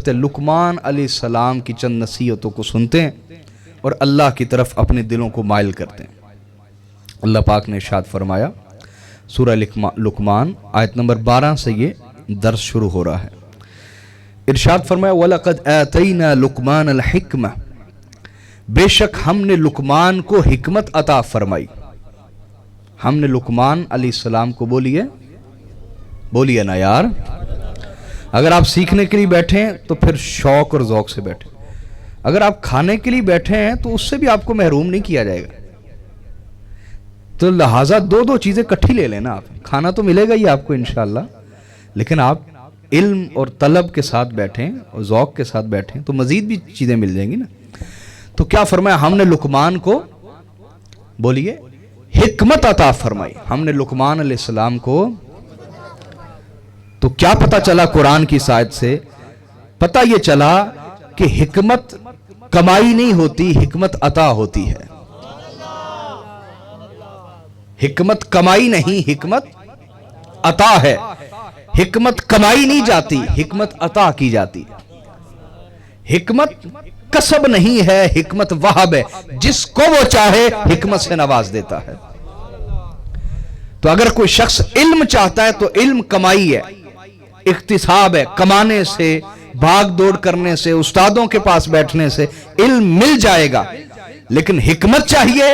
حضرت لقمان علیہ السلام کی چند نصیحتوں کو سنتے ہیں اور اللہ کی طرف اپنے دلوں کو مائل کرتے ہیں۔ اللہ پاک نے ارشاد فرمایا، سورہ لقمان آیت نمبر 12 سے یہ درس شروع ہو رہا ہے۔ ارشاد فرمایا وَلَقَدْ آتَيْنَا لُقْمَانَ الْحِكْمَةَ، بے شک ہم نے لقمان کو حکمت عطا فرمائی۔ ہم نے لقمان علیہ السلام کو بولیے نا یار، اگر آپ سیکھنے کے لیے بیٹھے ہیں تو پھر شوق اور ذوق سے بیٹھیں، اگر آپ کھانے کے لیے بیٹھے ہیں تو اس سے بھی آپ کو محروم نہیں کیا جائے گا، تو لہٰذا دو چیزیں کٹھی لے لینا۔ آپ کھانا تو ملے گا ہی آپ کو انشاءاللہ، لیکن آپ علم اور طلب کے ساتھ بیٹھیں اور ذوق کے ساتھ بیٹھیں تو مزید بھی چیزیں مل جائیں گی نا۔ تو کیا فرمایا، ہم نے لقمان کو بولیے حکمت عطا فرمائی۔ ہم نے لقمان علیہ السلام کو، تو کیا پتہ چلا قرآن کی آیت سے؟ پتہ یہ چلا کہ حکمت کمائی نہیں ہوتی، حکمت عطا ہوتی ہے۔ حکمت کمائی نہیں، حکمت عطا ہے۔ حکمت کمائی نہیں جاتی، حکمت عطا کی جاتی ہے۔ حکمت کسب نہیں ہے، حکمت وہب ہے، جس کو وہ چاہے حکمت سے نواز دیتا ہے۔ تو اگر کوئی شخص علم چاہتا ہے تو علم کمائی ہے، اکتساب ہے، کمانے سے، بھاگ دوڑ کرنے سے، استادوں کے پاس بیٹھنے سے علم مل جائے گا۔ لیکن حکمت چاہیے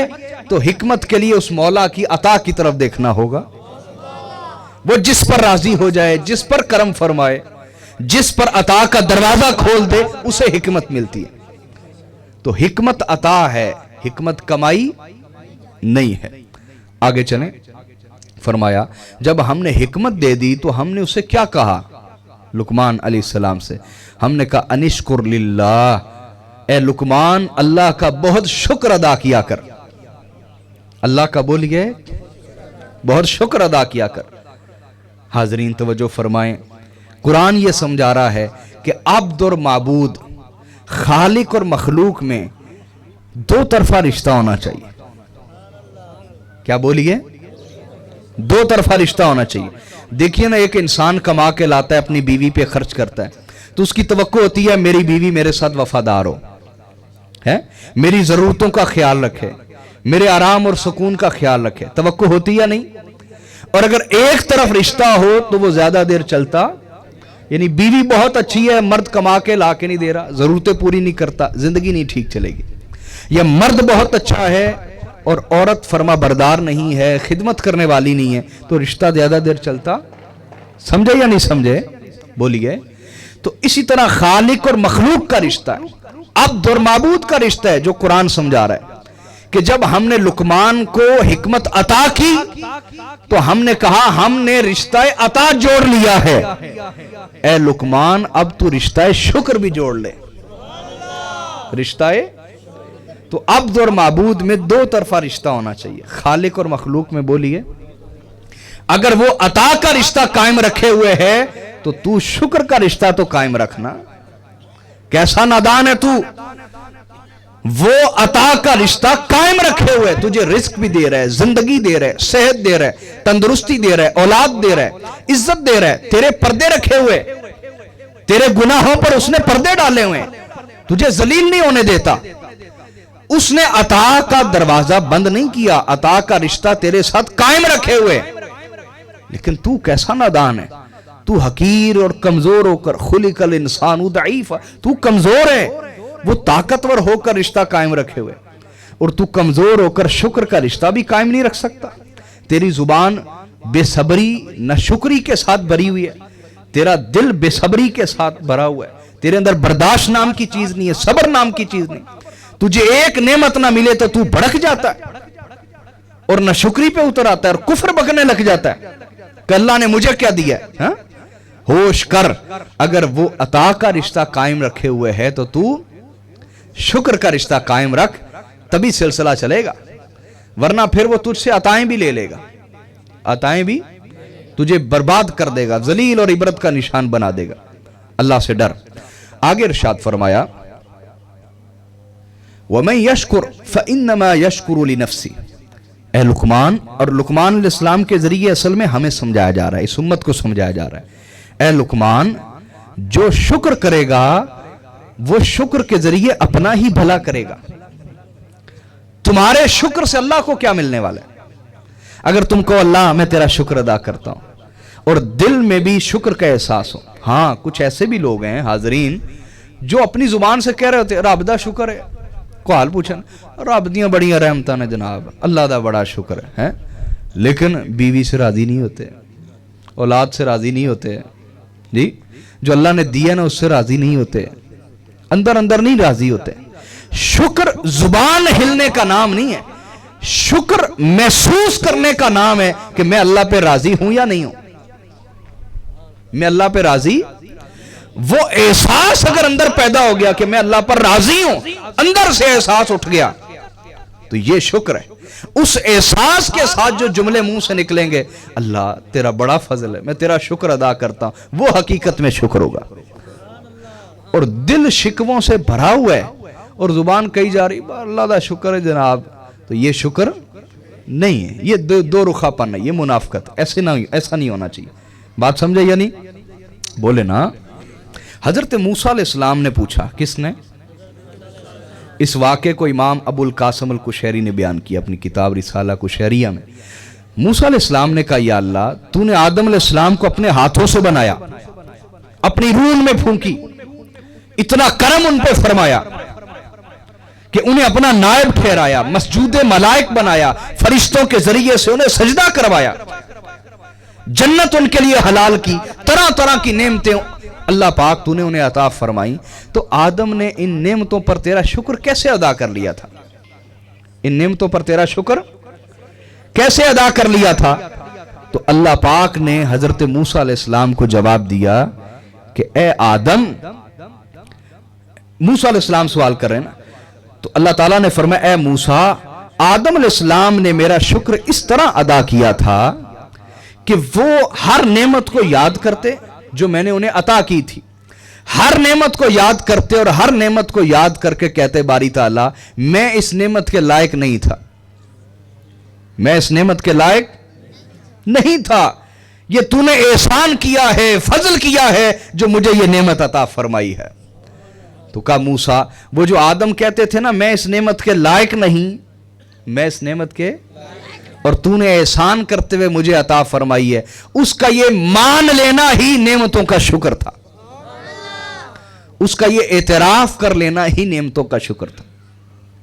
تو حکمت کے لیے اس مولا کی عطا کی طرف دیکھنا ہوگا۔ وہ جس پر راضی ہو جائے، جس پر کرم فرمائے، جس پر عطا کا دروازہ کھول دے، اسے حکمت ملتی ہے۔ تو حکمت عطا ہے، حکمت کمائی نہیں ہے۔ آگے چلیں، فرمایا جب ہم نے حکمت دے دی تو ہم نے اسے کیا کہا؟ لقمان علیہ السلام سے ہم نے کہا انشکر للہ، اے لقمان اللہ کا بہت شکر ادا کیا کر۔ اللہ کا بولیے بہت شکر ادا کیا کر۔ حاضرین توجہ فرمائیں، قرآن یہ سمجھا رہا ہے کہ عبد اور معبود، خالق اور مخلوق میں دو طرفہ رشتہ ہونا چاہیے۔ کیا بولیے؟ دو طرفہ رشتہ ہونا چاہیے۔ دیکھیے نا، ایک انسان کما کے لاتا ہے، اپنی بیوی پہ خرچ کرتا ہے، تو اس کی توقع ہوتی ہے میری بیوی میرے ساتھ وفادار ہو، میری ضرورتوں کا خیال رکھے، میرے آرام اور سکون کا خیال رکھے۔ توقع ہوتی یا نہیں؟ اور اگر ایک طرف رشتہ ہو تو وہ زیادہ دیر چلتا، یعنی بیوی بہت اچھی ہے، مرد کما کے لا کے نہیں دے رہا، ضرورتیں پوری نہیں کرتا، زندگی نہیں ٹھیک چلے گی۔ یا مرد بہت اچھا ہے اور عورت فرما بردار نہیں ہے، خدمت کرنے والی نہیں ہے، تو رشتہ زیادہ دیر چلتا۔ سمجھے یا نہیں سمجھے؟ بولیے۔ تو اسی طرح خالق اور مخلوق کا رشتہ ہے، عبد اور معبود کا رشتہ ہے، جو قرآن سمجھا رہا ہے کہ جب ہم نے لقمان کو حکمت عطا کی تو ہم نے کہا ہم نے رشتہ عطا جوڑ لیا ہے، اے لقمان اب تو رشتہ شکر بھی جوڑ لے۔ رشتہ تو عبد اور معبود میں دو طرفہ رشتہ ہونا چاہیے، خالق اور مخلوق میں بولیے۔ اگر وہ عطا کا رشتہ قائم رکھے ہوئے ہے تو شکر کا رشتہ تو قائم رکھنا۔ کیسا نادان ہے تو، وہ عطا کا رشتہ قائم رکھے ہوئے، تجھے رزق بھی دے رہا ہے، زندگی دے رہا ہے، صحت دے رہا ہے، تندرستی دے رہا ہے، اولاد دے رہا ہے، عزت دے رہا ہے، تیرے پردے رکھے ہوئے، تیرے گناہوں پر اس نے پردے ڈالے ہوئے، تجھے ذلیل نہیں ہونے دیتا۔ اس نے عطا کا دروازہ بند نہیں کیا، عطا کا رشتہ تیرے ساتھ قائم رکھے ہوئے، لیکن تو کیسا نادان ہے، تو حقیر اور کمزور ہو کر، خلق الانسان ضعیفا، تو کمزور ہے، وہ طاقتور ہو کر رشتہ قائم رکھے ہوئے، اور تو کمزور ہو کر شکر کا رشتہ بھی قائم نہیں رکھ سکتا۔ تیری زبان بے صبری نہ شکری کے ساتھ بھری ہوئی ہے، تیرا دل بے صبری کے ساتھ بھرا ہوا ہے، تیرے اندر برداشت نام کی چیز نہیں ہے، صبر نام کی چیز نہیں۔ تجھے ایک نعمت نہ ملے تو بھڑک جاتا ہے اور نہ شکری پہ اتر آتا ہے اور کفر بکنے لگ جاتا ہے کہ اللہ نے مجھے کیا دیا ہے۔ ہوش کر، اگر وہ عطا کا رشتہ قائم رکھے ہوئے ہے تو شکر کا رشتہ قائم رکھ، تبھی سلسلہ چلے گا، ورنہ پھر وہ تجھ سے عطائیں بھی لے لے گا، عطائیں بھی تجھے برباد کر دے گا، ذلیل اور عبرت کا نشان بنا دے گا۔ اللہ سے ڈر۔ آگے ارشاد فرمایا وَمَن يَشْكُرْ فَإِنَّمَا يَشْكُرُ لِنَفْسِهِ، اے لقمان، اور لقمان علیہ السلام کے ذریعے اصل میں ہمیں سمجھایا جا رہا ہے، اس امت کو سمجھایا جا رہا ہے، اے لقمان جو شکر کرے گا وہ شکر کے ذریعے اپنا ہی بھلا کرے گا. تمہارے شکر سے اللہ کو کیا ملنے والا ہے؟ اگر تم کو اللہ میں تیرا شکر ادا کرتا ہوں اور دل میں بھی شکر کا احساس ہو. ہاں کچھ ایسے بھی لوگ ہیں حاضرین جو اپنی زبان سے کہہ رہے ہوتے رب دا شکر ہے, کو حال پوچھن رب دیاں بڑیاں رحمتاں نے جناب, اللہ دا بڑا شکر ہے, لیکن بیوی سے راضی نہیں ہوتے, اولاد سے راضی نہیں ہوتے جی, جو اللہ نے دیا نا اس سے راضی نہیں ہوتے, اندر اندر نہیں راضی ہوتے. شکر زبان ہلنے کا نام نہیں ہے, شکر محسوس کرنے کا نام ہے کہ میں اللہ پہ راضی ہوں یا نہیں ہوں. میں اللہ پہ راضی, وہ احساس اگر اندر پیدا ہو گیا کہ میں اللہ پر راضی ہوں, اندر سے احساس اٹھ گیا تو یہ شکر ہے. اس احساس کے ساتھ جو جملے منہ سے نکلیں گے اللہ تیرا بڑا فضل ہے, میں تیرا شکر ادا کرتا ہوں, وہ حقیقت میں شکر ہوگا. اور دل شکووں سے بھرا ہوا ہے اور زبان کہی جا رہی اللہ دا شکر ہے جناب, تو یہ شکر نہیں ہے, یہ دو رخا پن ہے, یہ منافقت. ایسا نہیں ہونا چاہیے. بات سمجھے یا نہیں؟ بولے نا. حضرت موسیٰ علیہ السلام نے پوچھا, کس نے؟ اس واقعے کو امام ابو القاسم القشیری نے بیان کیا اپنی کتاب رسالہ قشیریہ میں. موسیٰ علیہ السلام نے کہا یا اللہ تو نے آدم علیہ السلام کو اپنے ہاتھوں سے بنایا, اپنی روح میں پھونکی, اتنا کرم ان پہ فرمایا کہ انہیں اپنا نائب ٹھہرایا, مسجود ملائک بنایا, فرشتوں کے ذریعے سے انہیں سجدہ کروایا, جنت ان کے لیے حلال کی, طرح طرح کی نعمتیں اللہ پاک تو نے انہیں عطا فرمائی. تو آدم نے ان نعمتوں پر تیرا شکر کیسے ادا کر لیا تھا؟ ان نعمتوں پر تیرا شکر کیسے ادا کر لیا تھا؟ تو اللہ پاک نے حضرت موسیٰ علیہ السلام کو جواب دیا کہ اے آدم, موسیٰ علیہ السلام سوال کر رہے ہیں نا, تو اللہ تعالیٰ نے فرمایا اے موسیٰ, آدم علیہ السلام نے میرا شکر اس طرح ادا کیا تھا کہ وہ ہر نعمت کو یاد کرتے جو میں نے انہیں عطا کی تھی, ہر نعمت کو یاد کرتے اور ہر نعمت کو یاد کر کے کہتے باری تعالیٰ میں اس نعمت کے لائق نہیں تھا, میں اس نعمت کے لائق نہیں تھا, یہ تو نے احسان کیا ہے, فضل کیا ہے جو مجھے یہ نعمت عطا فرمائی ہے. تو کہا موسیٰ وہ جو آدم کہتے تھے نا میں اس نعمت کے لائق نہیں, میں اس نعمت کے, اور تو نے احسان کرتے ہوئے مجھے عطا فرمائی ہے, اس کا یہ مان لینا ہی نعمتوں کا شکر تھا, اس کا یہ اعتراف کر لینا ہی نعمتوں کا شکر تھا.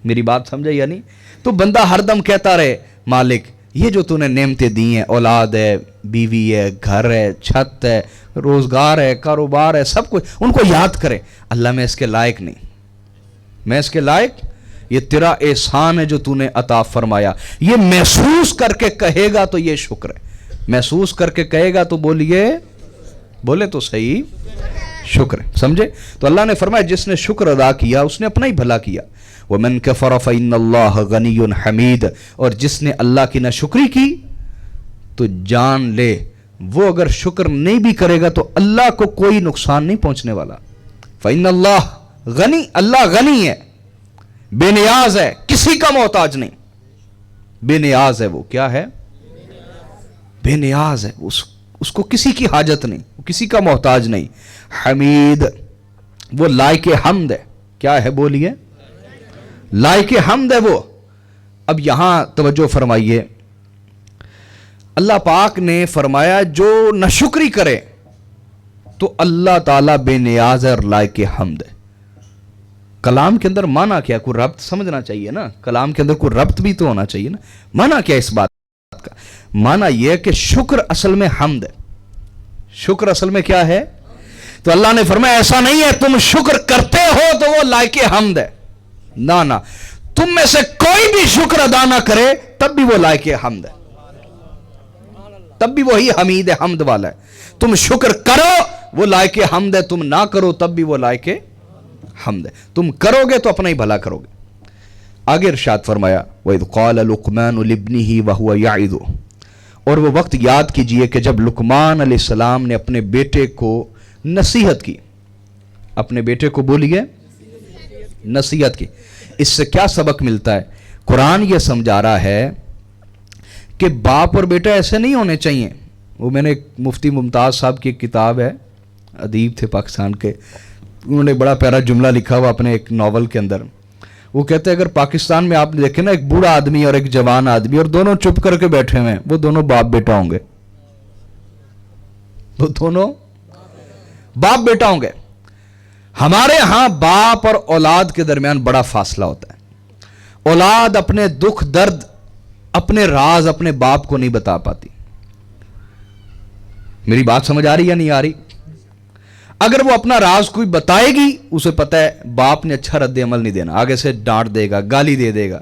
میری بات سمجھا یا نہیں؟ تو بندہ ہر دم کہتا رہے مالک یہ جو تو نے نعمتیں دی ہیں, اولاد ہے, بیوی ہے, گھر ہے, چھت ہے, روزگار ہے, کاروبار ہے, سب کچھ, ان کو یاد کرے اللہ میں اس کے لائق نہیں, میں اس کے لائق, یہ تیرا احسان ہے جو تو نے عطا فرمایا. یہ محسوس کر کے کہے گا تو یہ شکر ہے, محسوس کر کے کہے گا تو بولے تو صحیح شکر ہے. سمجھے؟ تو اللہ نے فرمایا جس نے شکر ادا کیا اس نے اپنا ہی بھلا کیا. وَمَنْ كَفَرَ فَإِنَّ اللَّهَ غَنِيٌّ حَمِيدٌ, اور جس نے اللہ کی ناشکری کی تو جان لے وہ اگر شکر نہیں بھی کرے گا تو اللہ کو کوئی نقصان نہیں پہنچنے والا. فَإِنَّ اللَّهَ غنی, اللہ غنی ہے, بے نیاز ہے, کسی کا محتاج نہیں, بے نیاز ہے. وہ کیا ہے؟ بے نیاز ہے, اس کو کسی کی حاجت نہیں, وہ کسی کا محتاج نہیں. حمید, وہ لائق حمد ہے. کیا ہے بولیے؟ لائق حمد ہے وہ. اب یہاں توجہ فرمائیے, اللہ پاک نے فرمایا جو ناشکری کرے تو اللہ تعالیٰ بے نیاز ہے اور لائق حمد ہے. کلام کے اندر معنی کیا؟ کوئی ربط سمجھنا چاہیے نا, کلام کے اندر کوئی ربط بھی تو ہونا چاہیے نا. معنی کیا اس بات کا؟ معنی یہ ہے کہ شکر اصل میں حمد ہے. شکر اصل میں کیا ہے؟ تو اللہ نے فرمایا ایسا نہیں ہے تم شکر کرتے ہو تو وہ لائق حمد ہے, نہ تم میں سے کوئی بھی شکر ادا نہ کرے تب بھی وہ لائق حمد ہے, تب بھی وہی حمید حمد والا ہے. تم شکر کرو وہ لائق حمد ہے, تم نہ کرو تب بھی وہ لائق حمد ہے. تم کرو گے تو اپنا ہی بھلا کرو گے. آگے ارشاد فرمایا وَإِذْ قَالَ لُقْمَانُ لِابْنِهِ وَهُوَ يَعِظُهُ, اور وہ وقت یاد کیجئے کہ جب لقمان علیہ السلام نے اپنے بیٹے کو نصیحت کی, اپنے بیٹے کو بولیے نصیحت کی. اس سے کیا سبق ملتا ہے؟ قرآن یہ سمجھا رہا ہے کہ باپ اور بیٹا ایسے نہیں ہونے چاہیے. وہ میں نے مفتی ممتاز صاحب کی ایک کتاب ہے ادیب تھے پاکستان کے, انہوں نے بڑا پیارا جملہ لکھا ہوا اپنے ایک ناول کے اندر. وہ کہتے ہیں اگر پاکستان میں آپ نے دیکھے نا ایک بوڑھا آدمی اور ایک جوان آدمی اور دونوں چپ کر کے بیٹھے ہوئے ہیں, وہ دونوں باپ بیٹا ہوں گے, وہ دونوں باپ بیٹا ہوں گے. ہمارے ہاں باپ اور اولاد کے درمیان بڑا فاصلہ ہوتا ہے. اولاد اپنے دکھ درد, اپنے راز اپنے باپ کو نہیں بتا پاتی. میری بات سمجھ آ رہی یا نہیں آ رہی؟ اگر وہ اپنا راز کوئی بتائے گی, اسے پتہ ہے باپ نے اچھا رد عمل نہیں دینا, آگے سے ڈانٹ دے گا, گالی دے گا.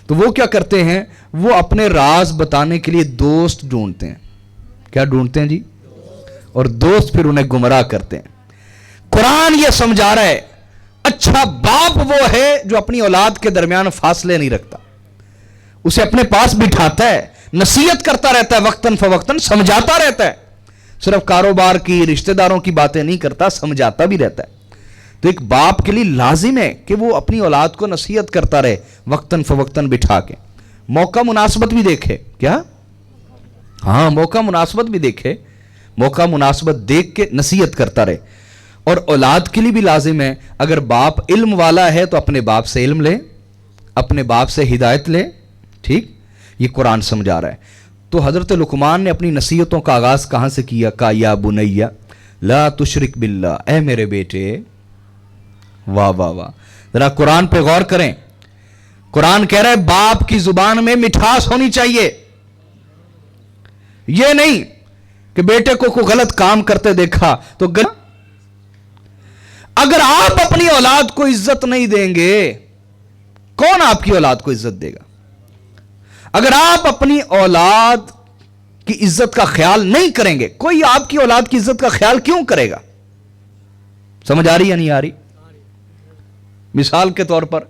تو وہ کیا کرتے ہیں, وہ اپنے راز بتانے کے لیے دوست ڈھونڈتے ہیں. کیا ڈھونڈتے ہیں جی؟ اور دوست پھر انہیں گمراہ کرتے ہیں. قرآن یہ سمجھا رہا ہے اچھا باپ وہ ہے جو اپنی اولاد کے درمیان فاصلے نہیں رکھتا, اسے اپنے پاس بٹھاتا ہے, نصیحت کرتا رہتا ہے, وقتاً فوقتاً سمجھاتا رہتا ہے. صرف کاروبار کی, رشتہ داروں کی باتیں نہیں کرتا, سمجھاتا بھی رہتا ہے. تو ایک باپ کے لیے لازم ہے کہ وہ اپنی اولاد کو نصیحت کرتا رہے, وقتاً فوقتاً بٹھا کے. موقع مناسبت بھی دیکھے. کیا؟ ہاں, موقع مناسبت بھی دیکھے, موقع مناسبت دیکھ کے نصیحت کرتا رہے. اور اولاد کے لیے بھی لازم ہے اگر باپ علم والا ہے تو اپنے باپ سے علم لے, اپنے باپ سے ہدایت لے. ٹھیک, یہ قرآن سمجھا رہا ہے. تو حضرت لقمان نے اپنی نصیحتوں کا آغاز کہاں سے کیا؟ کہا یا بنیا لا تشرک باللہ, اے میرے بیٹے. واہ واہ واہ, ذرا قرآن پہ غور کریں. قرآن کہہ رہا ہے باپ کی زبان میں مٹھاس ہونی چاہیے. یہ نہیں کہ بیٹے کو کوئی غلط کام کرتے دیکھا تو اگر آپ اپنی اولاد کو عزت نہیں دیں گے, کون آپ کی اولاد کو عزت دے گا؟ اگر آپ اپنی اولاد کی عزت کا خیال نہیں کریں گے, کوئی آپ کی اولاد کی عزت کا خیال کیوں کرے گا؟ سمجھ آ رہی یا نہیں آ رہی؟ مثال کے طور پر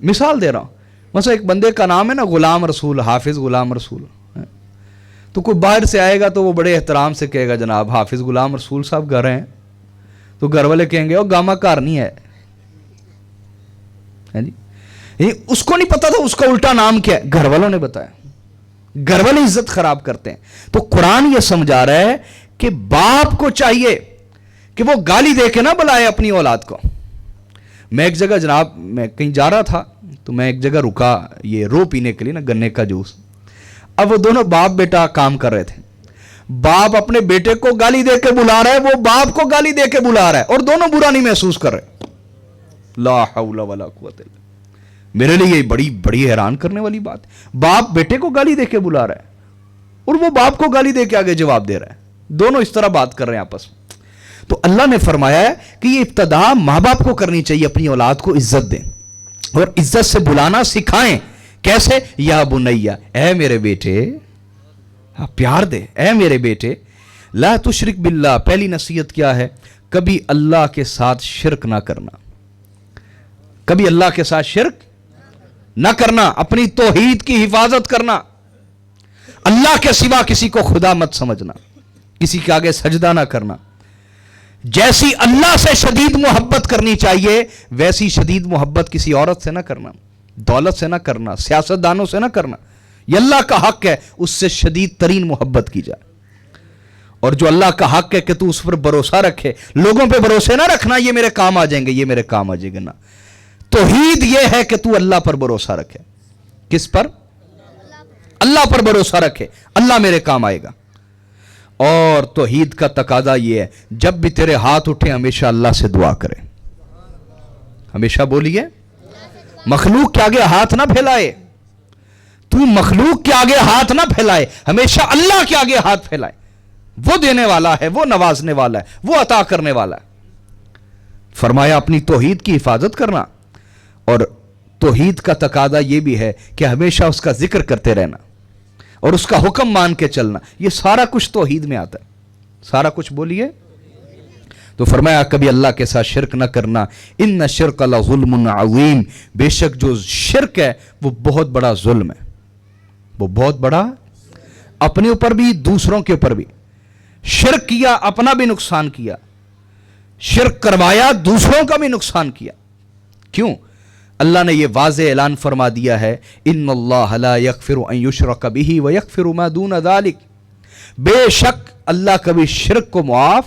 مثال دے رہا ہوں. مثلا ایک بندے کا نام ہے نا غلام رسول, حافظ غلام رسول. تو کوئی باہر سے آئے گا تو وہ بڑے احترام سے کہے گا جناب حافظ غلام رسول صاحب گھر ہیں. تو گھر والے کہیں گے وہ گاما کار نہیں ہے جی, اس کو نہیں پتا تھا اس کا الٹا نام کیا ہے, گھر والوں نے بتایا. گھر والے عزت خراب کرتے ہیں. تو قرآن یہ سمجھا رہا ہے کہ باپ کو چاہیے کہ وہ گالی دے کے نہ بلائے اپنی اولاد کو. میں ایک جگہ جناب, میں کہیں جا رہا تھا تو میں ایک جگہ رکا یہ رو پینے کے لیے نا, گنے کا جوس. اب وہ دونوں باپ بیٹا کام کر رہے تھے. باپ اپنے بیٹے کو گالی دے کے بلا رہا ہے, وہ باپ کو گالی دے کے بلا رہا ہے, اور دونوں برا نہیں محسوس کر رہے. لا حول ولا قوت الا. میرے لیے یہ بڑی حیران کرنے والی بات. باپ بیٹے کو گالی دے کے بلا رہا ہے اور وہ باپ کو گالی دے کے آگے جواب دے رہا ہے. دونوں اس طرح بات کر رہے ہیں آپس میں. تو اللہ نے فرمایا ہے کہ یہ ابتدا ماں باپ کو کرنی چاہیے, اپنی اولاد کو عزت دیں اور عزت سے بلانا سکھائیں. کیسے؟ یا بنیا, اے میرے بیٹے, پیار دے, اے میرے بیٹے. لا تشرک باللہ, پہلی نصیحت کیا ہے؟ کبھی اللہ کے ساتھ شرک نہ کرنا. کبھی اللہ کے ساتھ شرک نہ کرنا, اپنی توحید کی حفاظت کرنا. اللہ کے سوا کسی کو خدا مت سمجھنا, کسی کے آگے سجدہ نہ کرنا. جیسی اللہ سے شدید محبت کرنی چاہیے ویسی شدید محبت کسی عورت سے نہ کرنا, دولت سے نہ کرنا, سیاست دانوں سے نہ کرنا. یہ اللہ کا حق ہے, اس سے شدید ترین محبت کی جائے. اور جو اللہ کا حق ہے کہ تو اس پر بھروسہ رکھے, لوگوں پہ بھروسے نہ رکھنا یہ میرے کام آ جائیں گے, یہ میرے کام آ جائیں گے, نا. توحید یہ ہے کہ تو اللہ پر بھروسہ رکھے. کس پر؟ اللہ پر بھروسہ رکھے, اللہ میرے کام آئے گا. اور توحید کا تقاضا یہ ہے جب بھی تیرے ہاتھ اٹھے ہمیشہ اللہ سے دعا کرے. ہمیشہ بولیے مخلوق کے آگے ہاتھ نہ پھیلائے, تو مخلوق کے آگے ہاتھ نہ پھیلائے, ہمیشہ اللہ کے آگے ہاتھ پھیلائے. وہ دینے والا ہے, وہ نوازنے والا ہے, وہ عطا کرنے والا ہے. فرمایا اپنی توحید کی حفاظت کرنا. اور توحید کا تقاضا یہ بھی ہے کہ ہمیشہ اس کا ذکر کرتے رہنا اور اس کا حکم مان کے چلنا. یہ سارا کچھ توحید میں آتا ہے, سارا کچھ بولیے. تو فرمایا کبھی اللہ کے ساتھ شرک نہ کرنا. ان الشرک لظلم عظیم, بے شک جو شرک ہے وہ بہت بڑا ظلم ہے, وہ بہت بڑا, اپنے اوپر بھی دوسروں کے اوپر بھی. شرک کیا, اپنا بھی نقصان کیا, شرک کروایا, دوسروں کا بھی نقصان کیا. کیوں؟ اللہ نے یہ واضح اعلان فرما دیا ہے ان اللہ لا یغفر ان یشرک بہ ویغفر ما دون ذلک. بے شک اللہ کبھی شرک کو معاف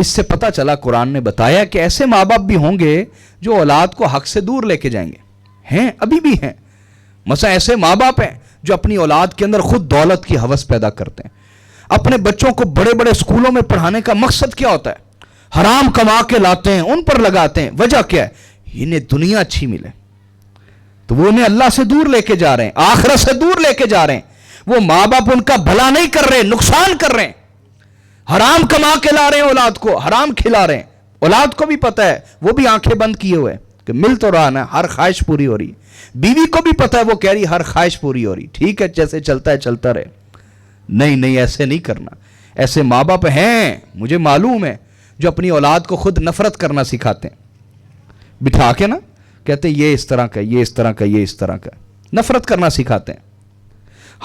اس سے پتہ چلا قرآن نے بتایا کہ ایسے ماں باپ بھی ہوں گے جو اولاد کو حق سے دور لے کے جائیں گے. ہیں ابھی بھی ہیں. مثلا ایسے ماں باپ ہیں جو اپنی اولاد کے اندر خود دولت کی ہوس پیدا کرتے ہیں. اپنے بچوں کو بڑے بڑے اسکولوں میں پڑھانے کا مقصد کیا ہوتا ہے؟ حرام کما کے لاتے ہیں, ان پر لگاتے ہیں. وجہ کیا ہے؟ انہیں دنیا اچھی ملے. تو وہ انہیں اللہ سے دور لے کے جا رہے ہیں, آخرت سے دور لے کے جا رہے ہیں. وہ ماں باپ ان کا بھلا نہیں کر رہے, نقصان کر رہے ہیں. حرام کما کے لا رہے ہیں اولاد کو, حرام کھلا رہے ہیں. اولاد کو بھی پتہ ہے, وہ بھی آنکھیں بند کیے ہوئے کہ مل تو رہا نا, ہر خواہش پوری ہو رہی ہے. بیوی کو بھی پتہ ہے, وہ کہہ رہی ہر خواہش پوری ہو رہی. ٹھیک ہے, جیسے چلتا ہے چلتا رہے. نہیں, ایسے نہیں کرنا. ایسے ماں باپ ہیں, مجھے معلوم ہے, جو اپنی اولاد کو خود نفرت کرنا سکھاتے ہیں. بٹھا کے نا کہتے ہیں یہ اس طرح کا, یہ اس طرح کا, یہ اس طرح کا. نفرت کرنا سکھاتے ہیں.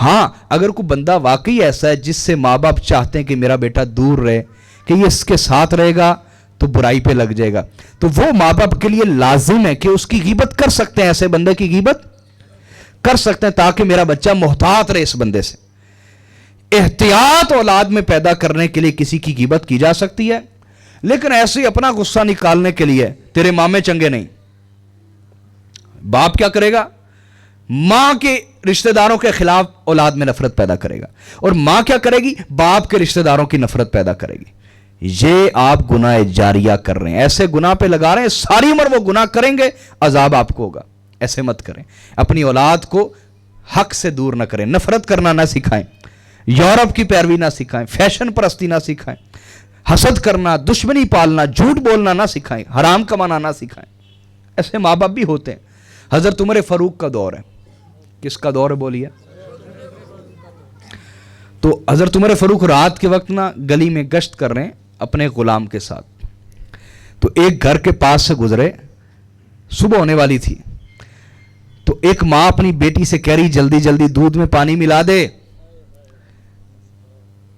ہاں, اگر کوئی بندہ واقعی ایسا ہے جس سے ماں باپ چاہتے ہیں کہ میرا بیٹا دور رہے, کہ یہ اس کے ساتھ رہے گا تو برائی پہ لگ جائے گا, تو وہ ماں باپ کے لیے لازم ہے کہ اس کی غیبت کر سکتے ہیں. ایسے بندے کی غیبت کر سکتے ہیں تاکہ میرا بچہ محتاط رہے اس بندے سے. احتیاط اولاد میں پیدا کرنے کے لیے کسی کی غیبت کی جا سکتی ہے, لیکن ایسے ہی اپنا غصہ نکالنے کے لیے تیرے مامے چنگے نہیں. باپ کیا کرے گا؟ ماں کے رشتہ داروں کے خلاف اولاد میں نفرت پیدا کرے گا, اور ماں کیا کرے گی؟ باپ کے رشتہ داروں کی نفرت پیدا کرے گی. یہ آپ گناہ جاریہ کر رہے ہیں, ایسے گناہ پہ لگا رہے ہیں, ساری عمر وہ گناہ کریں گے, عذاب آپ کو ہوگا. ایسے مت کریں. اپنی اولاد کو حق سے دور نہ کریں, نفرت کرنا نہ سکھائیں, یورپ کی پیروی نہ سکھائیں, فیشن پرستی نہ سکھائیں, حسد کرنا, دشمنی پالنا, جھوٹ بولنا نہ سکھائیں, حرام کمانا نہ سکھائیں. ایسے ماں باپ بھی ہوتے ہیں. حضرت عمر فاروق کا دور ہے. کس کا دور ہے بولیے؟ تو حضرت عمر فاروق رات کے وقت نا گلی میں گشت کر رہے ہیں اپنے غلام کے ساتھ. تو ایک گھر کے پاس سے گزرے, صبح ہونے والی تھی. تو ایک ماں اپنی بیٹی سے کہہ رہی جلدی جلدی دودھ میں پانی ملا دے,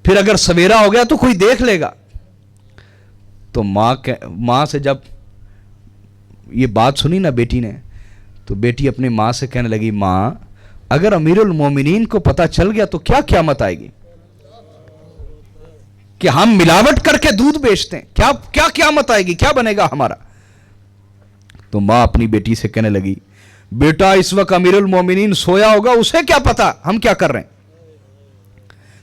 پھر اگر سویرا ہو گیا تو کوئی دیکھ لے گا. تو ماں سے جب یہ بات سنی نا بیٹی نے, تو بیٹی اپنی ماں سے کہنے لگی, ماں اگر امیر المومنین کو پتہ چل گیا تو کیا قیامت آئے گی کہ ہم ملاوٹ کر کے دودھ بیچتے ہیں, کیا قیامت آئے گی, کیا بنے گا ہمارا. تو ماں اپنی بیٹی سے کہنے لگی, بیٹا اس وقت امیر المومنین سویا ہوگا, اسے کیا پتا ہم کیا کر رہے ہیں.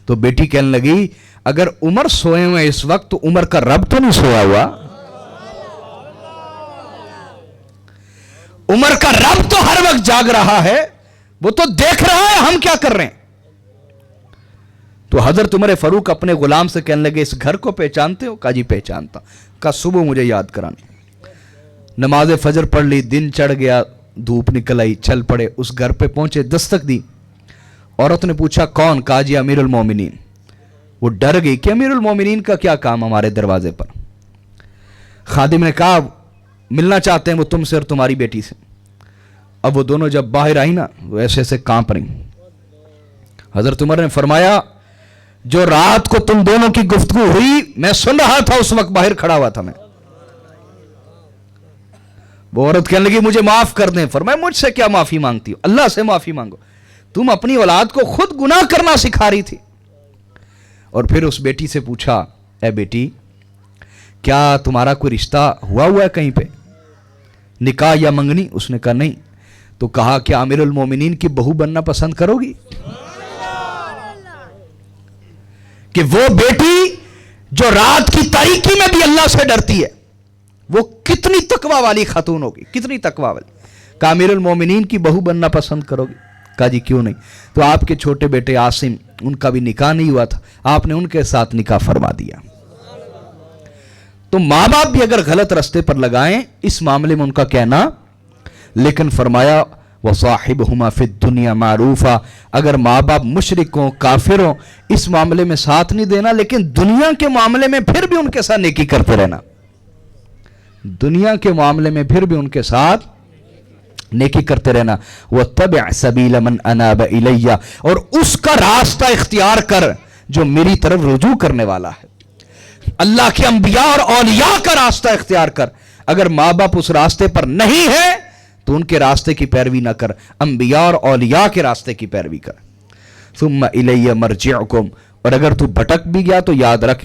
تو بیٹی کہنے لگی, اگر عمر سوئے ہوئے اس وقت تو عمر کا رب تو نہیں سویا ہوا؟ عمر کا رب تو ہر وقت جاگ رہا ہے, وہ تو دیکھ رہا ہے ہم کیا کر رہے ہیں. تو حضرت عمر فاروق اپنے غلام سے کہنے لگے, اس گھر کو پہچانتے ہو؟ کہا جی پہچانتا. کہا صبح مجھے یاد کرانا. نماز فجر پڑھ لی, دن چڑھ گیا, دھوپ نکل آئی, چل پڑے. اس گھر پہ پہنچے, دستک دی. عورت نے پوچھا کون؟ کہا جی امیر المومنین. وہ ڈر گئی کہ امیر المومنین کا کیا کام ہمارے دروازے پر. خادم نے کہا ملنا چاہتے ہیں وہ تم سے اور تمہاری بیٹی سے. اب وہ دونوں جب باہر آئی نا, وہ ایسے ایسے کانپ رہی. حضرت عمر نے فرمایا, جو رات کو تم دونوں کی گفتگو ہوئی میں سن رہا تھا, اس وقت باہر کھڑا ہوا تھا میں. وہ عورت کہنے لگی مجھے معاف کر دیں. فرمایا مجھ سے کیا معافی مانگتی ہو, اللہ سے معافی مانگو. تم اپنی اولاد کو خود گناہ کرنا سکھا رہی تھی. اور پھر اس بیٹی سے پوچھا, اے بیٹی کیا تمہارا کوئی رشتہ ہوا ہے کہیں پہ, نکاح یا منگنی؟ اس نے کہا نہیں. تو کہا کیا امیر المومنین کی بہو بننا پسند کرو گی؟ کہ وہ بیٹی جو رات کی تاریکی میں بھی اللہ سے ڈرتی ہے, وہ کتنی تقوی والی خاتون ہوگی, کتنی تقوی والی. کہا امیر المومنین کی بہو بننا پسند کرو گی؟ کہا جی کیوں نہیں. تو آپ کے چھوٹے بیٹے عاصم, ان کا بھی نکاح نہیں ہوا تھا, آپ نے ان کے ساتھ نکاح فرما دیا. تو ماں باپ بھی اگر غلط رستے پر لگائیں اس معاملے میں ان کا کہنا, لیکن فرمایا وَصَاحِبْهُمَا فِي الدُّنْيَا مَعْرُوفًا. اگر ماں باپ مشرک ہوں, کافر ہوں, اس معاملے میں ساتھ نہیں دینا, لیکن دنیا کے معاملے میں پھر بھی ان کے ساتھ نیکی کرتے رہنا. دنیا کے معاملے میں پھر بھی ان کے ساتھ نیکی کرتے رہنا. وَاتَّبِعْ سَبِيلَ مَنْ أَنَابَ إِلَيَّ. اور اس کا راستہ اختیار کر جو میری طرف رجوع کرنے والا ہے. اللہ کے انبیاء اور اولیاء کا راستہ اختیار کر. اگر ماں باپ اس راستے پر نہیں ہے تو ان کے راستے کی پیروی نہ کر, انبیاء اور اولیاء کے راستے کی پیروی کر. ثم الی مرجعکم. اور اگر تو بھٹک بھی گیا تو یاد رکھ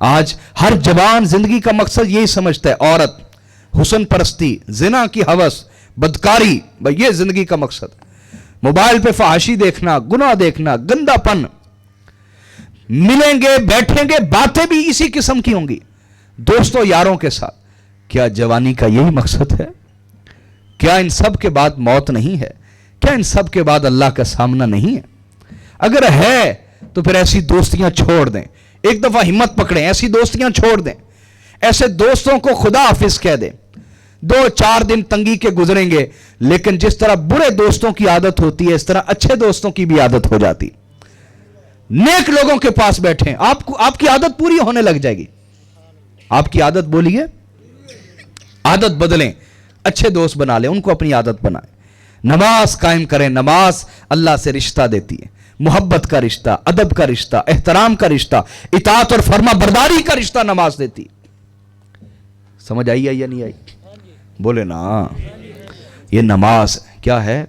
آج ہر جوان زندگی کا مقصد یہی سمجھتا ہے، عورت، حسن پرستی، زنا کی ہوس، بدکاری، بھئی یہ زندگی کا مقصد. موبائل پہ فحاشی دیکھنا، گناہ دیکھنا، گندا پن. ملیں گے، بیٹھیں گے، باتیں بھی اسی قسم کی ہوں گی دوستوں یاروں کے ساتھ. کیا جوانی کا یہی مقصد ہے؟ کیا ان سب کے بعد موت نہیں ہے؟ کیا ان سب کے بعد اللہ کا سامنا نہیں ہے؟ اگر ہے تو پھر ایسی دوستیاں چھوڑ دیں. ایک دفعہ ہمت پکڑیں، ایسی دوستیاں چھوڑ دیں. ایسے دوستوں کو خدا حافظ کہہ دیں. 2-4 دن تنگی کے گزریں گے، لیکن جس طرح برے دوستوں کی عادت ہوتی ہے اس طرح اچھے دوستوں کی بھی عادت ہو جاتی. نیک لوگوں کے پاس بیٹھیں، آپ کی عادت پوری ہونے لگ جائے گی. آپ کی عادت بولیے، عادت بدلیں، اچھے دوست بنا لیں، ان کو اپنی عادت بنائیں. نماز قائم کریں. نماز اللہ سے رشتہ دیتی ہے، محبت کا رشتہ، ادب کا رشتہ، احترام کا رشتہ، اطاعت اور فرما برداری کا رشتہ نماز دیتی. سمجھ آئی یا نہیں آئی؟ بولے نا. یہ نماز کیا ہے؟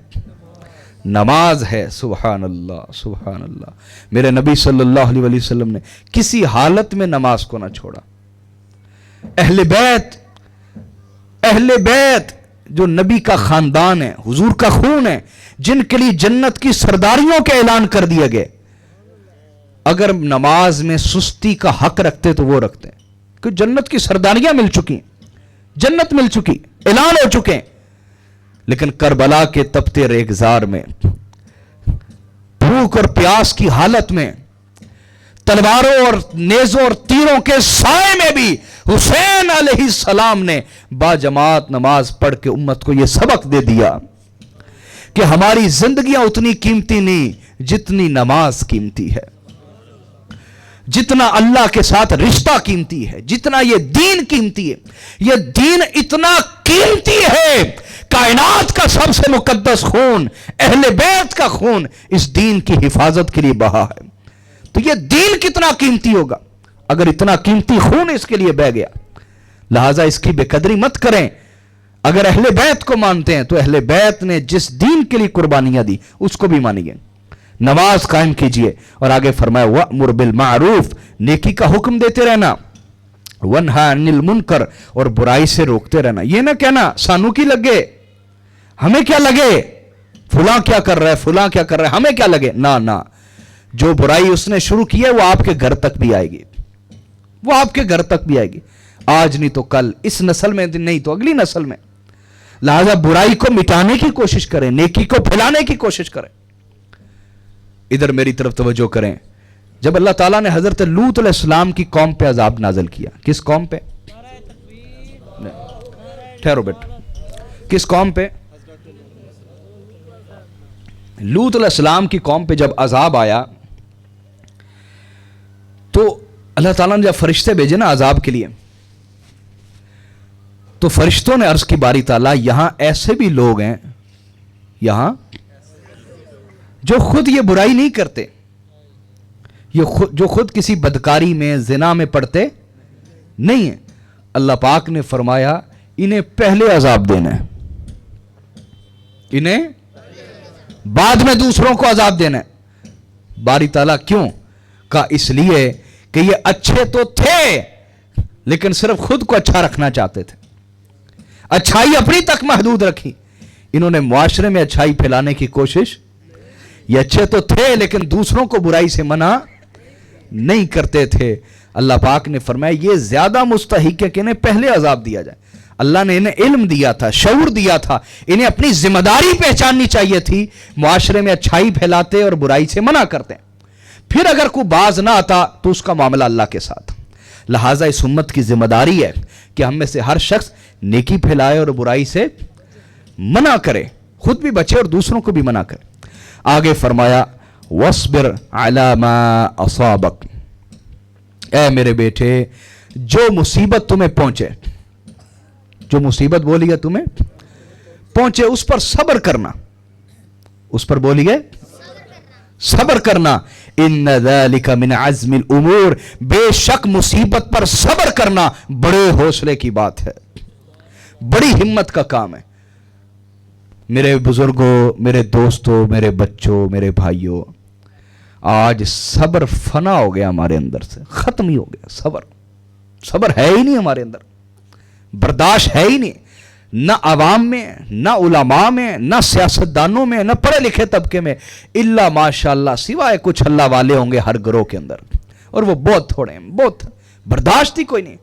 نماز ہے. سبحان اللہ، سبحان اللہ. میرے نبی صلی اللہ علیہ وسلم نے کسی حالت میں نماز کو نہ چھوڑا. اہل بیت جو نبی کا خاندان ہے، حضور کا خون ہے، جن کے لیے جنت کی سرداریوں کے اعلان کر دیا گئے، اگر نماز میں سستی کا حق رکھتے تو وہ رکھتے ہیں کہ جنت کی سرداریاں مل چکی، جنت مل چکی، اعلان ہو چکے. لیکن کربلا کے تپتے ریگزار میں، بھوک اور پیاس کی حالت میں، تلواروں اور نیزوں اور تیروں کے سائے میں بھی حسین علیہ السلام نے باجماعت نماز پڑھ کے امت کو یہ سبق دے دیا کہ ہماری زندگیاں اتنی قیمتی نہیں جتنی نماز قیمتی ہے، جتنا اللہ کے ساتھ رشتہ قیمتی ہے، جتنا یہ دین قیمتی ہے. یہ دین اتنا قیمتی ہے، کائنات کا سب سے مقدس خون، اہل بیت کا خون اس دین کی حفاظت کے لیے بہا ہے. تو یہ دین کتنا قیمتی ہوگا اگر اتنا قیمتی خون اس کے لیے بہہ گیا. لہٰذا اس کی بے قدری مت کریں. اگر اہل بیت کو مانتے ہیں تو اہل بیت نے جس دین کے لیے قربانیاں دی اس کو بھی مانیے. نماز قائم کیجئے. اور آگے فرمایا وَأْمُرْ بِالْمَعْرُوفِ، نیکی کا حکم دیتے رہنا، وَانْهَا عَنِ الْمُنْكَرِ، اور برائی سے روکتے رہنا. یہ نہ کہنا سانو کی لگے، ہمیں کیا لگے، فلاں کیا کر رہا ہے، فلاں کیا کر رہا ہے، ہمیں کیا لگے. نہ، جو برائی اس نے شروع کی ہے وہ آپ کے گھر تک بھی آئے گی، وہ آپ کے گھر تک بھی آئے گی. آج نہیں تو کل، اس نسل میں نہیں تو اگلی نسل میں. لہذا برائی کو مٹانے کی کوشش کریں، نیکی کو پھیلانے کی کوشش کریں. ادھر میری طرف توجہ کریں. جب اللہ تعالیٰ نے حضرت لوط علیہ السلام کی قوم پہ عذاب نازل کیا، کس قوم پہ؟ ٹھہرو بیٹا، کس قوم پہ؟ لوط علیہ السلام کی قوم پہ جب عذاب آیا تو اللہ تعالیٰ نے جب فرشتے بھیجے نا عذاب کے لیے، تو فرشتوں نے عرض کی باری تعالیٰ یہاں ایسے بھی لوگ ہیں یہاں جو خود یہ برائی نہیں کرتے، جو خود کسی بدکاری میں، زنا میں پڑتے نہیں ہیں. اللہ پاک نے فرمایا انہیں پہلے عذاب دینا ہے، انہیں بعد میں دوسروں کو عذاب دینا ہے. باری تعالیٰ کیوں؟ کہا اس لیے کہ یہ اچھے تو تھے لیکن صرف خود کو اچھا رکھنا چاہتے تھے، اچھائی اپنی تک محدود رکھی. انہوں نے معاشرے میں اچھائی پھیلانے کی کوشش، یہ اچھے تو تھے لیکن دوسروں کو برائی سے منع نہیں کرتے تھے. اللہ پاک نے فرمایا یہ زیادہ مستحق ہے کہ انہیں پہلے عذاب دیا جائے. اللہ نے انہیں علم دیا تھا، شعور دیا تھا، انہیں اپنی ذمہ داری پہچاننی چاہیے تھی. معاشرے میں اچھائی پھیلاتے اور برائی سے منع کرتے. پھر اگر کوئی باز نہ آتا تو اس کا معاملہ اللہ کے ساتھ. لہٰذا اس امت کی ذمہ داری ہے کہ ہم میں سے ہر شخص نیکی پھیلائے اور برائی سے منع کرے، خود بھی بچے اور دوسروں کو بھی منع کرے. آگے فرمایا وَاصْبِرْ عَلَى مَا أَصَابَكَ، اے میرے بیٹے جو مصیبت تمہیں پہنچے، جو مصیبت بولی ہے تمہیں پہنچے اس پر صبر کرنا، اس پر بولی ہے صبر کرنا. ان ذلک من عزم الامور، بے شک مصیبت پر صبر کرنا بڑے حوصلے کی بات ہے، بڑی ہمت کا کام ہے. میرے بزرگوں، میرے دوستوں، میرے بچوں، میرے بھائیوں، آج صبر فنا ہو گیا ہمارے اندر سے، ختم ہی ہو گیا صبر. صبر ہے ہی نہیں ہمارے اندر، برداشت ہے ہی نہیں، نہ عوام میں، نہ علماء میں، نہ سیاستدانوں میں، نہ پڑھے لکھے طبقے میں، الا ماشاءاللہ سوائے کچھ اللہ والے ہوں گے ہر گروہ کے اندر، اور وہ بہت تھوڑے ہیں، بہت برداشت ہی کوئی نہیں۔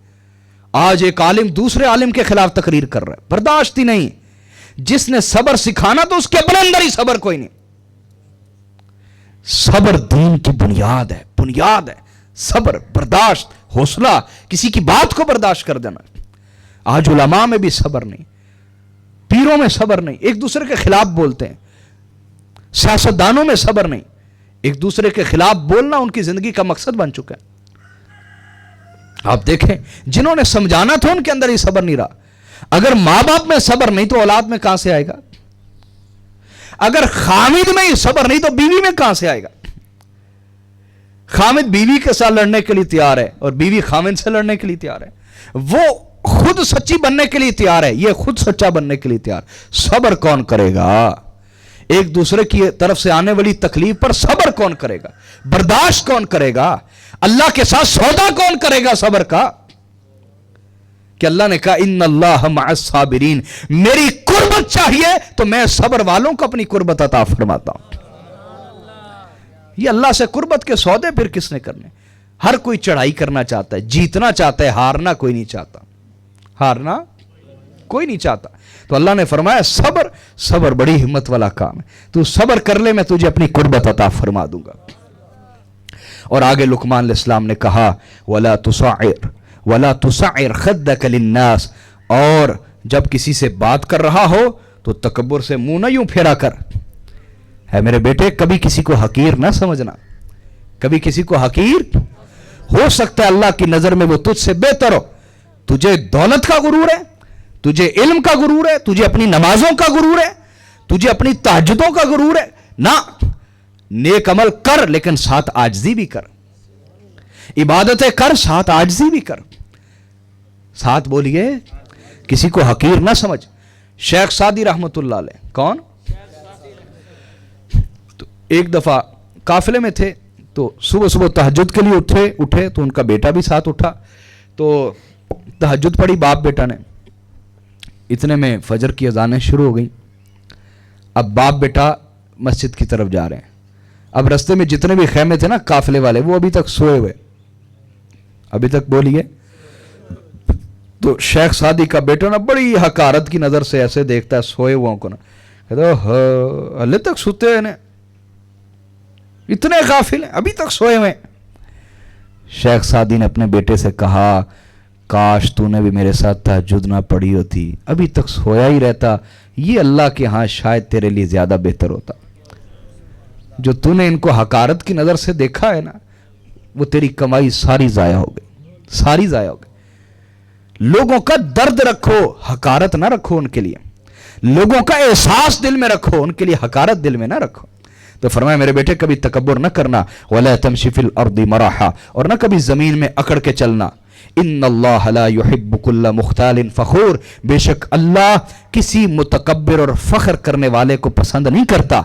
آج ایک عالم دوسرے عالم کے خلاف تقریر کر رہا ہے، برداشت ہی نہیں۔ جس نے صبر سکھانا تو اس کے اپنے اندر ہی صبر کوئی نہیں۔ صبر دین کی بنیاد ہے، بنیاد ہے صبر، برداشت، حوصلہ، کسی کی بات کو برداشت کر دینا۔ آج علماء میں بھی صبر نہیں، پیروں میں صبر نہیں، ایک دوسرے کے خلاف بولتے ہیں، سیاستدانوں میں صبر نہیں، ایک دوسرے کے خلاف بولنا ان کی زندگی کا مقصد بن چکا ہے۔ آپ دیکھیں جنہوں نے سمجھانا تھا ان کے اندر ہی صبر نہیں رہا۔ اگر ماں باپ میں صبر نہیں تو اولاد میں کہاں سے آئے گا؟ اگر خامد میں ہی صبر نہیں تو بیوی میں کہاں سے آئے گا؟ خامد بیوی کے ساتھ لڑنے کے لیے تیار ہے اور بیوی خامد سے لڑنے کے لیے تیار ہے، وہ خود سچی بننے کے لیے تیار ہے، یہ خود سچا بننے کے لیے تیار۔ صبر کون کرے گا؟ ایک دوسرے کی طرف سے آنے والی تکلیف پر صبر کون کرے گا؟ برداشت کون کرے گا؟ اللہ کے ساتھ سودا کون کرے گا صبر کا؟ کہ اللہ نے کہا ان اللہ مع الصابرین، میری قربت چاہیے تو میں صبر والوں کو اپنی قربت عطا فرماتا ہوں۔ یہ اللہ سے قربت کے سودے پھر کس نے کرنے؟ ہر کوئی چڑھائی کرنا چاہتا ہے، جیتنا چاہتا ہے، ہارنا کوئی نہیں چاہتا، ہارنا کوئی نہیں چاہتا۔ تو اللہ نے فرمایا صبر، صبر بڑی ہمت والا کام ہے، تو صبر کر لے میں تجھے اپنی قربت عطا فرما دوں گا۔ اور آگے لقمان علیہ السلام نے کہا وَلَا تُسَعِّرْ خَدَّكَ لِلنَّاسِ، اور جب کسی سے بات کر رہا ہو تو تکبر سے منہ نہ یوں پھیرا کر۔ ہے میرے بیٹے کبھی کسی کو حقیر نہ سمجھنا، کبھی کسی کو حقیر، ہو سکتا ہے اللہ کی نظر میں وہ تجھ سے بہتر ہو، تجھے دولت کا غرور ہے، تجھے علم کا غرور ہے، تجھے اپنی نمازوں کا غرور ہے، تجھے اپنی تہجدوں کا غرور ہے، نہ، نیک عمل کر لیکن ساتھ عاجزی بھی کر، عبادتیں کر ساتھ عاجزی بھی کر، ساتھ بولیے کسی کو حقیر نہ سمجھ۔ شیخ سعدی رحمت اللہ علیہ، کون؟ تو ایک دفعہ قافلے میں تھے تو صبح صبح تہجد کے لیے اٹھے تو ان کا بیٹا بھی ساتھ اٹھا، تو تہجد پڑھی باپ بیٹا نے، اتنے میں فجر کی اذانیں شروع ہو گئی۔ اب باپ بیٹا مسجد کی طرف جا رہے ہیں، اب رستے میں جتنے بھی خیمے تھے نا قافلے والے وہ ابھی تک سوئے ہوئے، ابھی تک بولیے۔ تو شیخ سعدی کا بیٹا نا بڑی حقارت کی نظر سے ایسے دیکھتا ہے سوئے ہوا کو نا، کہتا ہے ہلے تک سوتے ہیں، اتنے غافل ہیں ابھی تک سوئے ہوئے۔ شیخ سعدی نے اپنے بیٹے سے کہا کاش تو نے بھی میرے ساتھ تہجد نہ پڑھی ہوتی، ابھی تک سویا ہی رہتا، یہ اللہ کے ہاں شاید تیرے لیے زیادہ بہتر ہوتا۔ جو تو نے ان کو حقارت کی نظر سے دیکھا ہے نا، وہ تیری کمائی ساری ضائع ہو گئی، ساری ضائع ہو گئی۔ لوگوں کا درد رکھو، حقارت نہ رکھو ان کے لیے، لوگوں کا احساس دل میں رکھو، ان کے لیے حقارت دل میں نہ رکھو۔ تو فرمایا میرے بیٹے کبھی تکبر نہ کرنا، وَلَا تَمْشِ فِي الْأَرْضِ مَرَحًا، اور نہ کبھی زمین میں اکڑ کے چلنا۔ ان اللہ لا يحب كل مختال فخور، بے شک اللہ کسی متکبر اور فخر کرنے والے کو پسند نہیں کرتا۔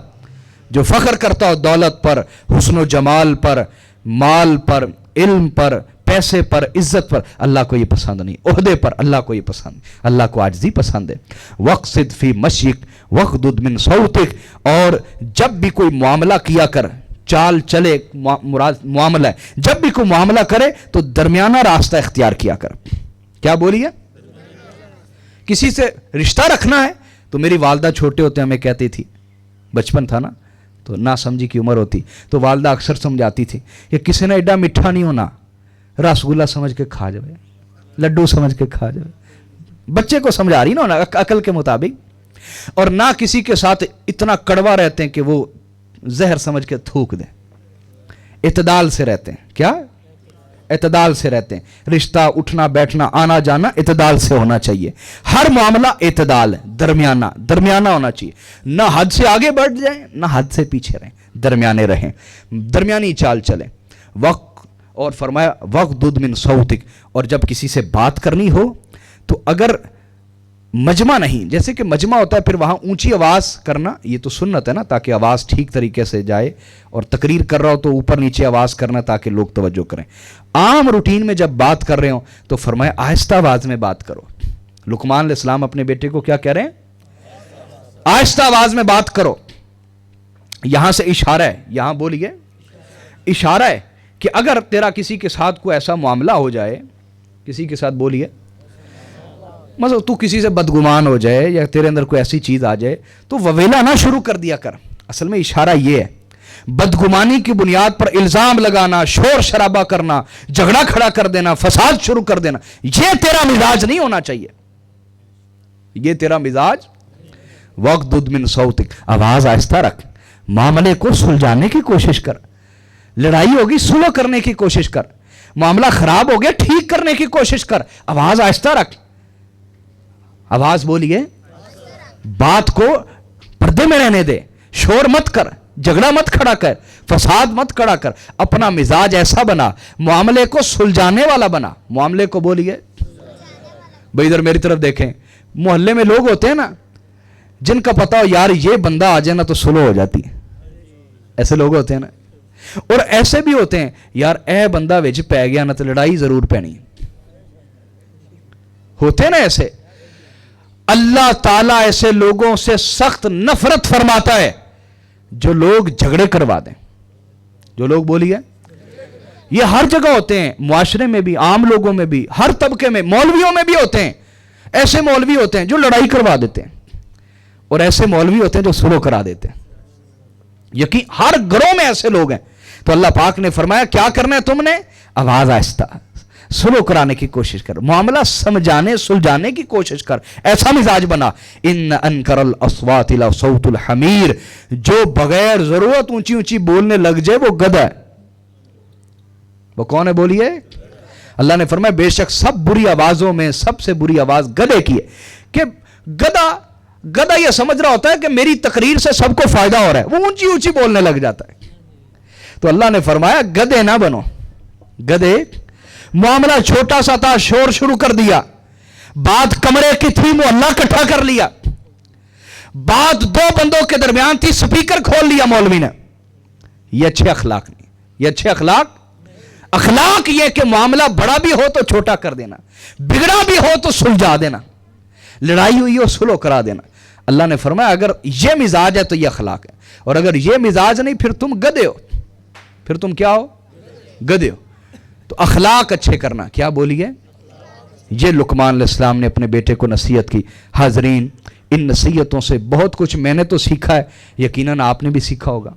جو فخر کرتا ہو دولت پر، حسن و جمال پر، مال پر، علم پر، پیسے پر، عزت پر، اللہ کو یہ پسند نہیں، عہدے پر اللہ کو یہ پسند، اللہ کو عاجزی پسند ہے۔ وَاقْصِدْ فِي مَشْيِكَ وَاغْضُضْ مِنْ صَوْتِكَ، اور جب بھی کوئی معاملہ کیا کر، چال چلے مراد معاملہ ہے، جب بھی کوئی معاملہ کرے تو درمیانہ راستہ اختیار کیا کر۔ کیا بولیے؟ کسی سے رشتہ رکھنا ہے تو میری والدہ چھوٹے ہوتے ہمیں کہتی تھی، بچپن تھا نا تو نہ سمجھی کی عمر ہوتی تو والدہ اکثر سمجھاتی تھی کہ کسی نے ایڈا میٹھا نہیں ہونا، رسگلہ سمجھ کے کھا جائے، لڈو سمجھ کے کھا جائے، بچے کو سمجھا رہی نا عقل کے مطابق، اور نہ کسی کے ساتھ اتنا کڑوا رہتے ہیں کہ وہ زہر سمجھ کے تھوک دیں، اعتدال سے رہتے ہیں۔ کیا؟ اعتدال سے رہتے ہیں، رشتہ اٹھنا بیٹھنا آنا جانا اعتدال سے ہونا چاہیے، ہر معاملہ اعتدال ہے، درمیانہ ہونا چاہیے، نہ حد سے آگے بڑھ جائیں نہ حد سے پیچھے رہیں، درمیانے رہیں، درمیانی چال چلیں۔ وقت اور فرمایا وَاغْضُضْ مِنْ صَوْتِكَ، اور جب کسی سے بات کرنی ہو تو اگر مجمع نہیں. جیسے کہ مجمع ہوتا ہے پھر وہاں اونچی آواز کرنا, یہ تو سنت ہے نا, تاکہ آواز ٹھیک طریقے سے جائے, اور تقریر کر رہا ہو تو اوپر نیچے آواز کرنا تاکہ لوگ توجہ کریں. عام روٹین میں جب بات کر رہے ہوں تو فرمایا آہستہ آواز میں بات کرو. لقمان علیہ السلام اپنے بیٹے کو کیا کہہ رہے ہیں؟ آہستہ آواز میں بات کرو. یہاں سے اشارہ ہے, یہاں بولیے اشارہ ہے کہ اگر تیرا کسی کے ساتھ کوئی ایسا معاملہ ہو جائے, کسی کے ساتھ بولیے, مثلا تو کسی سے بدگمان ہو جائے یا تیرے اندر کوئی ایسی چیز آ جائے تو وویلا نہ شروع کر دیا کر. اصل میں اشارہ یہ ہے, بدگمانی کی بنیاد پر الزام لگانا, شور شرابہ کرنا, جھگڑا کھڑا کر دینا, فساد شروع کر دینا, یہ تیرا مزاج نہیں ہونا چاہیے. یہ تیرا مزاج. وَغْضُضْ مِنْ صَوْتِكَ, آواز آہستہ رکھ, معاملے کو سلجھانے کی کوشش کر. لڑائی ہوگی صلح کرنے کی کوشش کر, معاملہ خراب ہو گیا ٹھیک کرنے کی کوشش کر, آواز آہستہ رکھ. آواز بولیے, بات کو پردے میں رہنے دے, شور مت کر, جھگڑا مت کھڑا کر, فساد مت کھڑا کر. اپنا مزاج ایسا بنا, معاملے کو سلجھانے والا بنا. معاملے کو بولیے. بھائی ادھر میری طرف دیکھیں, محلے میں لوگ ہوتے ہیں نا جن کا پتا ہو یار یہ بندہ آ جائے نا تو سلو ہو جاتی ہے, ایسے لوگ ہوتے ہیں نا. اور ایسے بھی ہوتے ہیں یار اے بندہ وچ پہ گیا نا تو لڑائی ضرور پینی, ہوتے ہیں نا ایسے. اللہ تعالیٰ ایسے لوگوں سے سخت نفرت فرماتا ہے جو لوگ جھگڑے کروا دیں. جو لوگ بولیے, یہ ہر جگہ ہوتے ہیں, معاشرے میں بھی, عام لوگوں میں بھی, ہر طبقے میں, مولویوں میں بھی ہوتے ہیں. ایسے مولوی ہوتے ہیں جو لڑائی کروا دیتے ہیں, اور ایسے مولوی ہوتے ہیں جو سلو کرا دیتے ہیں. یقین ہر گھروں میں ایسے لوگ ہیں. تو اللہ پاک نے فرمایا کیا کرنا ہے تم نے؟ آواز آہستہ, سلو کرانے کی کوشش کر, معاملہ سمجھانے سلجھانے کی کوشش کر, ایسا مزاج بنا. ان انکر الاصوات لصوت الحمیر, جو بغیر ضرورت اونچی اونچی بولنے لگ جائے وہ گدھا ہے. وہ کون ہے بولیے؟ اللہ نے فرمایا بے شک سب بری آوازوں میں سب سے بری آواز گدھے کی ہے. کہ گدھا یہ سمجھ رہا ہوتا ہے کہ میری تقریر سے سب کو فائدہ ہو رہا ہے, وہ اونچی اونچی بولنے لگ جاتا ہے. تو اللہ نے فرمایا گدھے نہ بنو. گدھے, معاملہ چھوٹا سا تھا, شور شروع کر دیا, بات کمرے کی تھی, محلہ اکٹھا کر لیا, بات دو بندوں کے درمیان تھی, سپیکر کھول لیا مولوی نے. یہ اچھے اخلاق نہیں. یہ اچھے اخلاق یہ کہ معاملہ بڑا بھی ہو تو چھوٹا کر دینا, بگڑا بھی ہو تو سلجھا دینا, لڑائی ہوئی ہو سلو کرا دینا. اللہ نے فرمایا اگر یہ مزاج ہے تو یہ اخلاق ہے, اور اگر یہ مزاج نہیں پھر تم گدھے ہو. پھر تم کیا ہو؟ گدھے ہو. تو اخلاق اچھے کرنا. کیا بولیے؟ یہ لقمان علیہ السلام نے اپنے بیٹے کو نصیحت کی. حاضرین, ان نصیحتوں سے بہت کچھ میں نے تو سیکھا ہے, یقیناً آپ نے بھی سیکھا ہوگا.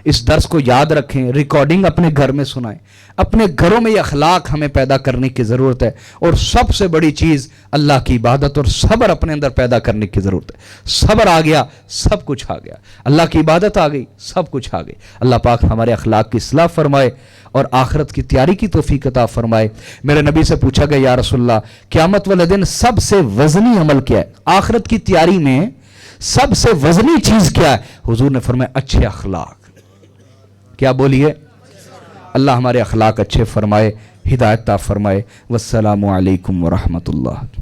اس درس کو یاد رکھیں, ریکارڈنگ اپنے گھر میں سنائیں. اپنے گھروں میں یہ اخلاق ہمیں پیدا کرنے کی ضرورت ہے. اور سب سے بڑی چیز اللہ کی عبادت اور صبر اپنے اندر پیدا کرنے کی ضرورت ہے. صبر آ گیا سب کچھ آ گیا, اللہ کی عبادت آ گئی سب کچھ آ گئی. اللہ پاک ہمارے اخلاق کی اصلاح فرمائے اور آخرت کی تیاری کی توفیق عطا فرمائے. میرے نبی سے پوچھا گیا یا رسول اللہ قیامت والے دن سب سے وزنی عمل کیا ہے؟ آخرت کی تیاری میں سب سے وزنی چیز کیا ہے؟ حضور نے فرمایا اچھے اخلاق. کیا بولیے؟ اللہ ہمارے اخلاق اچھے فرمائے, ہدایت عطا فرمائے. والسلام علیکم ورحمۃ اللہ.